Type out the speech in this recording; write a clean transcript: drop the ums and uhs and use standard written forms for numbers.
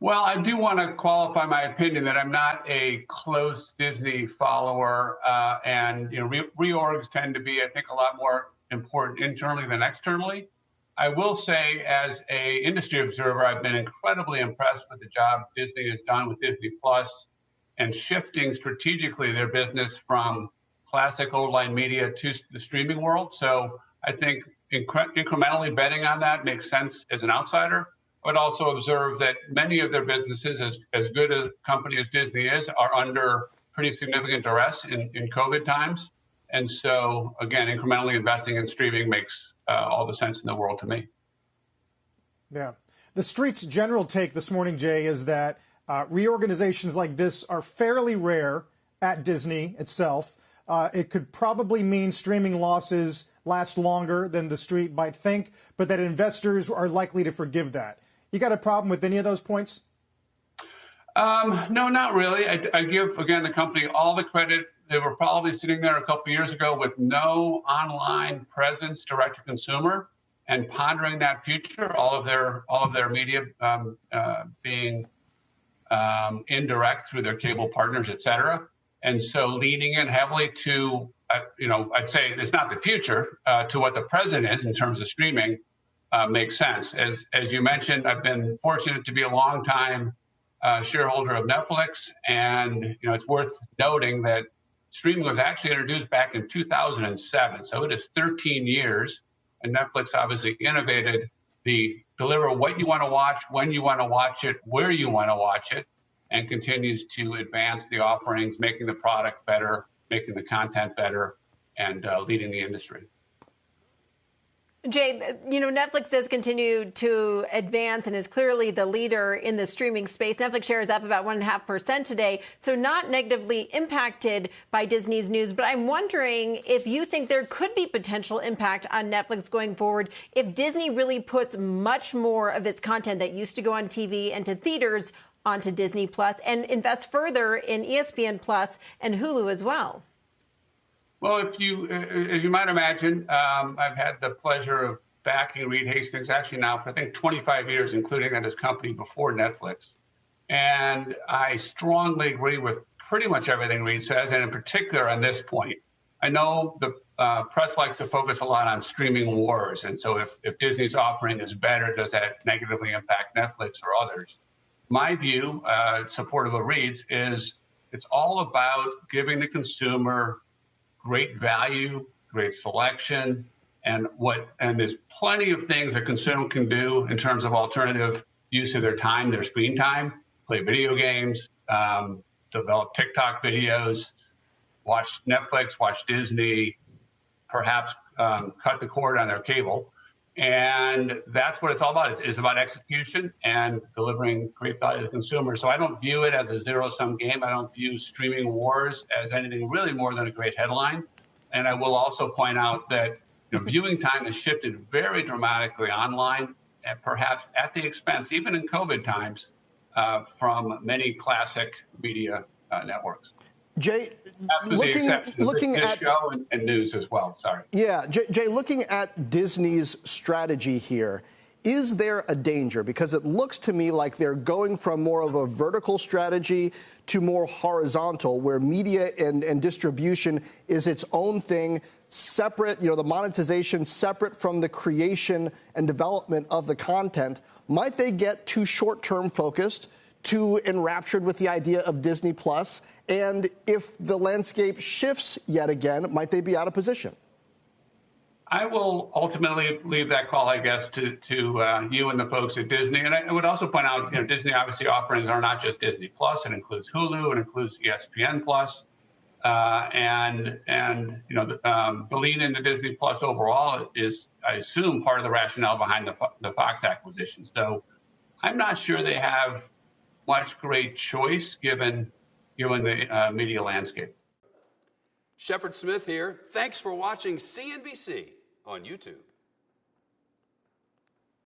Well, I do want to qualify my opinion that I'm not a close Disney follower, and reorgs tend to be, I think, a lot more important internally than externally. I will say, as a industry observer, I've been incredibly impressed with the job Disney has done with Disney Plus and shifting strategically their business from classic online media to the streaming world. So I think incrementally betting on that makes sense as an outsider. I would also observe that many of their businesses, as good a company as Disney is, are under pretty significant duress in COVID times. And so, again, incrementally investing in streaming makes all the sense in the world to me. Yeah. The Street's general take this morning, Jay, is that reorganizations like this are fairly rare at Disney itself. It could probably mean streaming losses last longer than the Street might think, but that investors are likely to forgive that. You got a problem with any of those points? No, not really. I give, again, the company all the credit. They were probably sitting there a couple of years ago with no online presence, direct to consumer, and pondering that future. All of their media being indirect through their cable partners, et cetera. And so leaning in heavily to, I'd say it's not the future, to what the present is in terms of streaming makes sense. As you mentioned, I've been fortunate to be a long time shareholder of Netflix, and it's worth noting that streaming was actually introduced back in 2007, so it is 13 years, and Netflix obviously innovated the deliver what you want to watch, when you want to watch it, where you want to watch it, and continues to advance the offerings, making the product better, making the content better, and leading the industry. Jay, Netflix does continue to advance and is clearly the leader in the streaming space. Netflix shares up about 1.5% today, so not negatively impacted by Disney's news. But I'm wondering if you think there could be potential impact on Netflix going forward if Disney really puts much more of its content that used to go on TV and to theaters onto Disney Plus and invests further in ESPN Plus and Hulu as well. Well, as you might imagine, I've had the pleasure of backing Reed Hastings actually now for, I think, 25 years, including at his company before Netflix. And I strongly agree with pretty much everything Reed says, and in particular on this point. I know the press likes to focus a lot on streaming wars. And so if Disney's offering is better, does that negatively impact Netflix or others? My view, supportive of Reed's, is it's all about giving the consumer great value, great selection, and there's plenty of things a consumer can do in terms of alternative use of their time, their screen time, play video games, develop TikTok videos, watch Netflix, watch Disney, perhaps cut the cord on their cable. And that's what it's all about. It's about execution and delivering great value to the consumer. So I don't view it as a zero-sum game. I don't view streaming wars as anything really more than a great headline. And I will also point out that viewing time has shifted very dramatically online, and perhaps at the expense, even in COVID times, from many classic media networks. Jay, looking at show and news as well. Sorry. Yeah, Jay, looking at Disney's strategy here, is there a danger? Because it looks to me like they're going from more of a vertical strategy to more horizontal, where media and distribution is its own thing, separate, the monetization separate from the creation and development of the content. Might they get too short-term focused, too enraptured with the idea of Disney Plus? And if the landscape shifts yet again, might they be out of position? I will ultimately leave that call, I guess, to you and the folks at Disney. And I would also point out, Disney obviously offerings are not just Disney Plus. It includes Hulu. It includes ESPN Plus. The lean into Disney Plus overall is, I assume, part of the rationale behind the Fox acquisition. So I'm not sure they have much great choice given the media landscape. Shepard Smith here. Thanks for watching CNBC on YouTube.